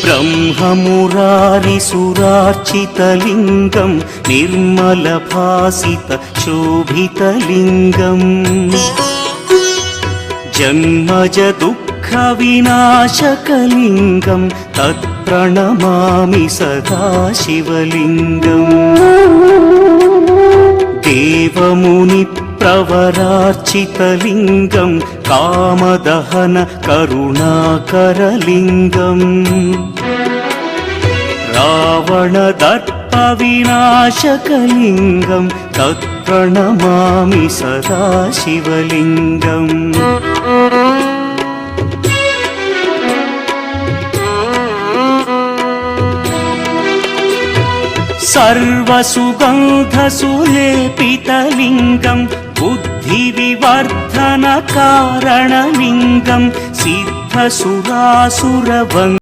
ब्रह्ममुरारिसुरार्चितलिङ्गं निर्मलभासितशोभितलिङ्गम् जन्मजदुःखविनाशकलिङ्गं तत्प्रणमामि सदा शिवलिङ्गम् देवमुनिप्रवरार्चितलिङ्गं कामदहन करुणाकरलिङ्गम् रावणदर्पविनाशकलिङ्गं तत्प्रणमामि सदा शिवलिङ्गम् सर्वसुगन्धसुलेपितलिङ्गं बुद्धिविवर्धनकारणलिङ्गं सिद्धसुरासुरवन्द्यलिङ्गम्